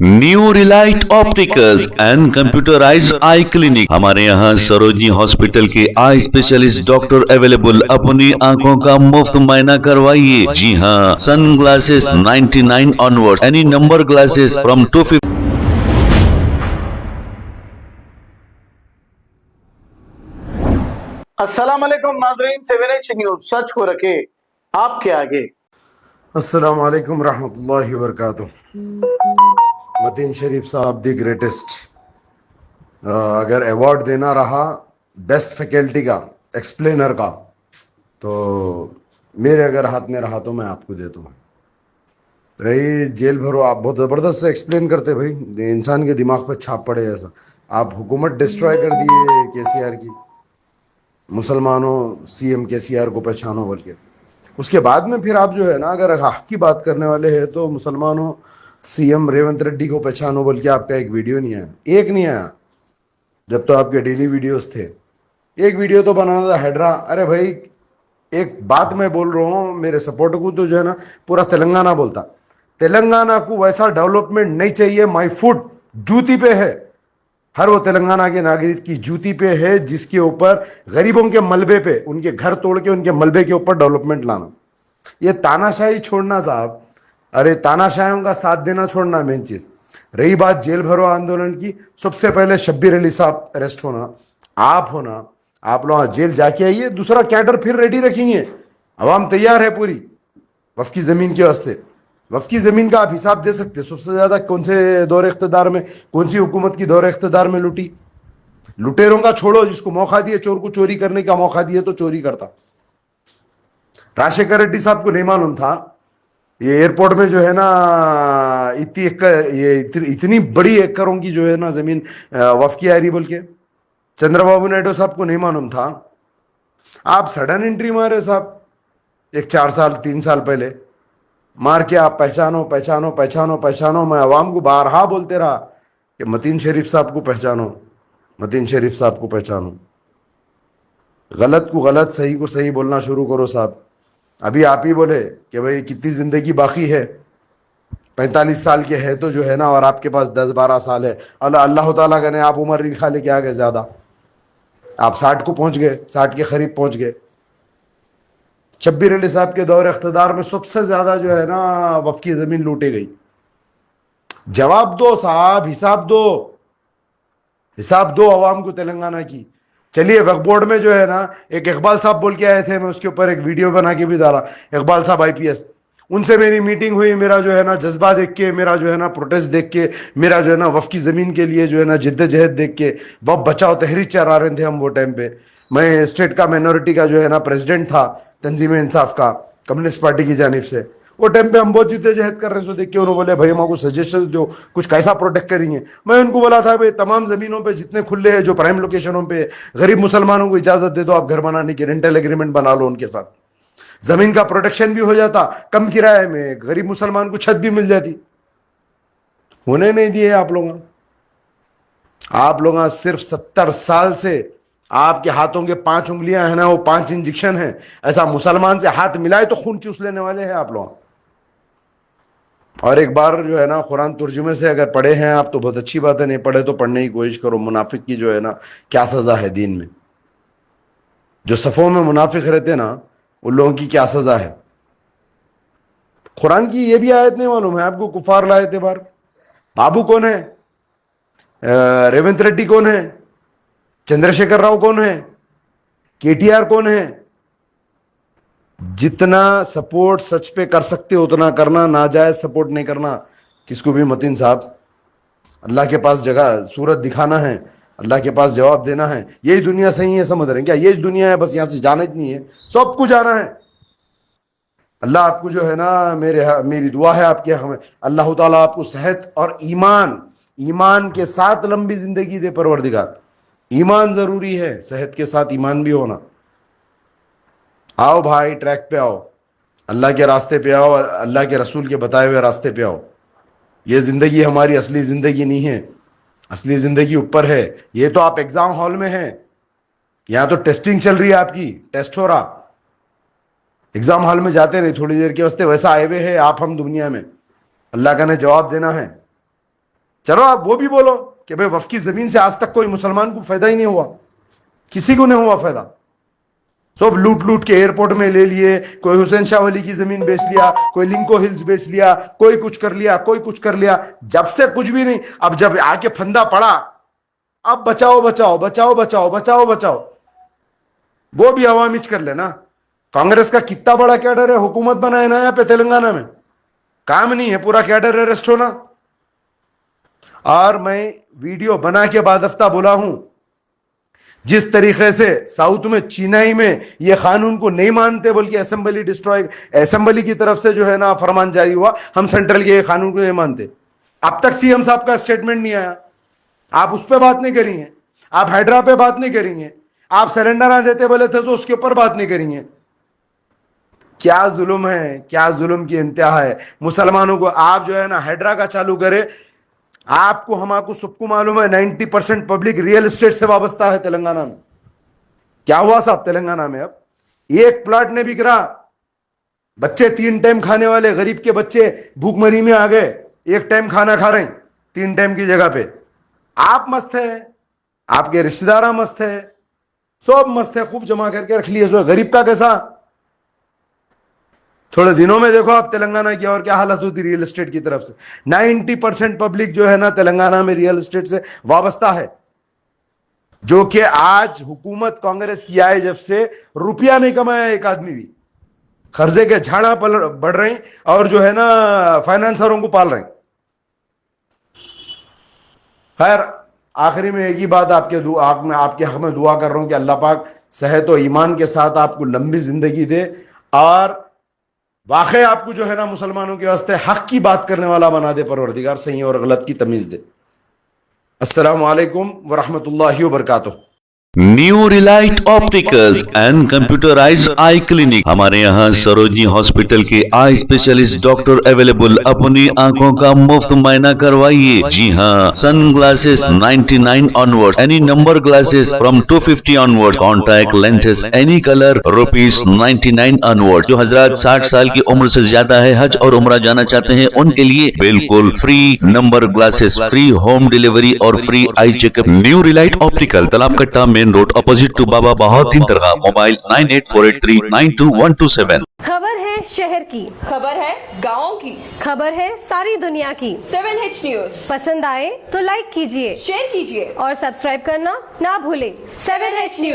New relight opticals and computerised eye clinic. हमारे यहाँ Sarojini hospital के आई स्पेशलिस्ट डॉक्टर अवेलेबल। अपनी आंखों का मुफ्त मुआयना करवाइए। जी हाँ, sunglasses 99 onward, any number glasses from 250। अस्सलाम वालेकुम नाज़रीन, 7H न्यूज़ सच को रखे आपके आगे। अस्सलाम वालेकुम रहमतुल्लाहि व बरकातुहू। मतीन शरीफ साहब दी ग्रेटेस्ट। अगर अवार्ड देना रहा बेस्ट फैकल्टी का, एक्सप्लेनर का, तो मेरे अगर हाथ में रहा तो मैं आपको दे दूँ। रही जेल भरो, आप बहुत ज़बरदस्त से एक्सप्लेन करते भाई, इंसान के दिमाग पर छाप पड़े ऐसा। आप हुकूमत डिस्ट्रॉय कर दिए केसीआर की, मुसलमानों सीएम केसीआर को पहचानो बोल के। उसके बाद में फिर आप जो है ना, अगर हक की बात करने वाले हैं तो मुसलमानों सीएम रेवंत रेड्डी को पहचानो बोल के आपका एक वीडियो नहीं आया, एक नहीं आया। जब तो आपके डेली वीडियोस थे, एक वीडियो तो बनाना था हैड्रा। अरे भाई, एक बात मैं बोल रहा हूँ, मेरे सपोर्टर को तो जो है ना पूरा तेलंगाना बोलता, तेलंगाना को वैसा डेवलपमेंट नहीं चाहिए। माई फुट जूती पे है, हर वो तेलंगाना के नागरिक की जूती पे है, जिसके ऊपर गरीबों के मलबे पे, उनके घर तोड़ के उनके मलबे के ऊपर डेवलपमेंट लाना। ये तानाशाही छोड़ना साहब, अरे तानाशाहियों का साथ देना छोड़ना मेन चीज। रही बात जेल भरो आंदोलन की, सबसे पहले शब्बीर अली साहब अरेस्ट होना, आप होना, आप लोग जेल जाके आइए, दूसरा कैडर फिर रेडी रखेंगे। अवाम तैयार है पूरी वफ की जमीन के वास्ते। वफ की जमीन का आप हिसाब दे सकते, सबसे ज्यादा कौन से दौर इख्तिदार में, कौन सी हुकूमत की दौर इख्तिदार में लूटी। लुटेरों का छोड़ो, जिसको मौका दिए, चोर को चोरी करने का मौका दिए तो चोरी करता। राजशेखर रेड्डी साहब को नहीं मालूम था ये एयरपोर्ट में जो है ना इतनी बड़ी एकड़ों की जो है ना जमीन वफ की आ रही बोल के। चंद्रबाबू नायडू साहब को नहीं मालूम था। आप सडन एंट्री मारे साहब, एक 4 साल 3 साल पहले मार के आप पहचानो पहचानो पहचानो पहचानो। मैं अवाम को बारहा बोलते रहा कि मतीन शरीफ साहब को पहचानो, मतीन शरीफ साहब को पहचानो। गलत को गलत, सही को सही बोलना शुरू करो साहब। अभी आप ही बोले कि भाई कितनी जिंदगी बाकी है, 45 साल के है तो जो है ना, और आपके पास 10-12 साल है। अल्लाह ताला का ने आप उम्र लिखा लेके आ गए ज्यादा, आप 60 को पहुंच गए, 60 के करीब पहुंच गए। शब्बीर अली साहब के दौर इख्तिदार में सबसे ज्यादा जो है ना वफ की जमीन लूटी गई। जवाब दो साहब, हिसाब दो, हिसाब दो अवाम को तेलंगाना की। चलिए, वक्फ बोर्ड में जो है ना एक इकबाल साहब बोल के आए थे, मैं उसके ऊपर एक वीडियो बना के भी डाला। इकबाल साहब आईपीएस, उनसे मेरी मीटिंग हुई। मेरा जो है ना जज्बा देख के, मेरा जो है ना प्रोटेस्ट देख के, मेरा जो है ना वफ की जमीन के लिए जो है ना जिद्दजहद देख के, वफ बचाओ तहरीक चला रहे थे हम वो टाइम पे। मैं स्टेट का माइनॉरिटी का जो है ना प्रेसिडेंट था तंजीम इंसाफ का, कम्युनिस्ट पार्टी की जानिब से। वो टाइम पे हम बहुत जिद्दजहद कर रहे थे, देख के उन्होंने बोले भाई हमको सजेशंस दो, कुछ कैसा प्रोटेक्ट करेंगे। मैं उनको बोला था भाई तमाम जमीनों पे जितने खुले हैं, जो प्राइम लोकेशनों पे, गरीब मुसलमानों को इजाजत दे दो, आप घर बनाने की रेंटल एग्रीमेंट बना लो उनके साथ, जमीन का प्रोटेक्शन भी हो जाता, कम किराए में गरीब मुसलमान को छत भी मिल जाती। होने नहीं दिए आप लोग। आप लोग सिर्फ 70 साल से आपके हाथों के 5 उंगलियां है ना, वो 5 इंजेक्शन है। ऐसा मुसलमान से हाथ मिलाए तो खून चूस लेने वाले हैं आप लोग। और एक बार जो है ना कुरान तर्जुमे से अगर पढ़े हैं आप तो बहुत अच्छी बात है, नहीं पढ़े तो पढ़ने की कोशिश करो। मुनाफिक की जो है ना क्या सजा है दीन में, जो सफों में मुनाफिक रहते ना उन लोगों की क्या सजा है। कुरान की ये भी आयत नहीं मालूम है आपको, कुफार लाए थे बार। बाबू कौन है, रेवंत रेड्डी कौन है, चंद्रशेखर राव कौन है, केटीआर कौन है। जितना सपोर्ट सच पे कर सकते हो उतना करना, नाजायज सपोर्ट नहीं करना किसको भी। मतीन साहब, अल्लाह के पास जगह सूरत दिखाना है, अल्लाह के पास जवाब देना है। यही दुनिया सही है, समझ रहे हैं क्या? यही दुनिया है, बस यहां से जाना ही नहीं है, सबको जाना है। अल्लाह आपको जो है ना, मेरी दुआ है आपके हमें, अल्लाह ताला आपको सेहत और ईमान के साथ लंबी जिंदगी दे परवरदिगार। ईमान जरूरी है, सेहत के साथ ईमान भी होना। आओ भाई, ट्रैक पे आओ, अल्लाह के रास्ते पे आओ, और अल्लाह के रसूल के बताए हुए रास्ते पे आओ। ये जिंदगी हमारी असली जिंदगी नहीं है, असली जिंदगी ऊपर है। ये तो आप एग्जाम हॉल में हैं, यहां तो टेस्टिंग चल रही है, आपकी टेस्ट हो रहा। एग्जाम हॉल में जाते नहीं थोड़ी देर के वास्ते, वैसा आए हुए है आप हम दुनिया में। अल्लाह का ने जवाब देना है। चलो आप वो भी बोलो कि भाई वफ की जमीन से आज तक कोई मुसलमान को फायदा ही नहीं हुआ, किसी को नहीं हुआ फायदा, सब लूट लूट के एयरपोर्ट में ले लिए, कोई हुसैन शाह वली की जमीन बेच लिया, कोई लिंको हिल्स बेच लिया, कोई कुछ कर लिया, कोई कुछ कर लिया, जब से कुछ भी नहीं। अब जब आके फंदा पड़ा, अब बचाओ बचाओ बचाओ बचाओ बचाओ बचाओ, वो भी अवामिज कर लेना। कांग्रेस का कितना बड़ा कैडर है, हुकूमत बनाए ना यहाँ पे तेलंगाना में, काम नहीं है पूरा कैडर अरेस्ट होना। और मैं वीडियो बना के बाद हफ्ता बोला हूं, जिस तरीके से साउथ में चेन्नई में ये कानून को नहीं मानते, बल्कि असेंबली डिस्ट्रॉय, असेंबली की तरफ से जो है ना फरमान जारी हुआ, हम सेंट्रल के कानून को नहीं मानते। अब तक सीएम साहब का स्टेटमेंट नहीं आया, आप उस पर बात नहीं करेंगे, आप हाइड्रा पे बात नहीं करेंगे, आप सरेंडर ना देते बोले थे तो उसके ऊपर बात नहीं करेंगे। क्या जुल्म है, क्या जुल्म की इंतहा है मुसलमानों को। आप जो है ना हाइड्रा का चालू करे, आपको हमको सबको मालूम है 90% पब्लिक रियल एस्टेट से वाबस्ता है तेलंगाना में। क्या हुआ साहब तेलंगाना में, अब एक प्लाट नहीं बिक रहा, बच्चे 3 टाइम खाने वाले गरीब के बच्चे भूखमरी में आ गए, 1 टाइम खाना खा रहे हैं 3 टाइम की जगह पे। आप मस्त है, आपके रिश्तेदार मस्त है, सब मस्त है, खूब जमा करके रख लिए, सो गरीब का कैसा। थोड़े दिनों में देखो आप तेलंगाना की और क्या हालत होती रियल एस्टेट की तरफ से। 90% पब्लिक जो है ना तेलंगाना में रियल एस्टेट से वाबस्ता है, जो कि आज हुकूमत कांग्रेस की आए जब से रुपया नहीं कमाया एक आदमी भी, कर्जे के झाड़ा बढ़ रहे हैं और जो है ना फाइनेंसरों को पाल रहे हैं। खैर आखिरी में एक ही बात आपके हक में दुआ कर रहा हूं कि अल्लाह पाक सेहत और ईमान के साथ आपको लंबी जिंदगी दे और वाकई आपको जो है ना मुसलमानों के वास्ते हक की बात करने वाला बना दे परवरदिगार, सही और गलत की तमीज दे। अस्सलामु अलैकुम वरहमतुल्लाहि वबरकातुहू। New relight opticals and computerised eye clinic, हमारे यहाँ सरोजनी हॉस्पिटल के आई स्पेशलिस्ट डॉक्टर अवेलेबल। अपनी आंखों का मुफ्त मायना करवाइए। जी हाँ, sunglasses 99 onward, any number glasses from 250 onward, contact lenses any colour ₹99 onward. जो हजरात 60 साल की उम्र से ज्यादा है, हज और उम्रा जाना चाहते हैं, उनके लिए बिल्कुल free number glasses, free home delivery और free eye checkup. New relight optical, Talab Katta, main road, opposite to Baba Bahauddin Dargah. Mobile 9848392127। खबर है शहर की, खबर है गाँव की, खबर है सारी दुनिया की। 7H न्यूज पसंद आए तो लाइक कीजिए, शेयर कीजिए और सब्सक्राइब करना ना भूलें। 7H news.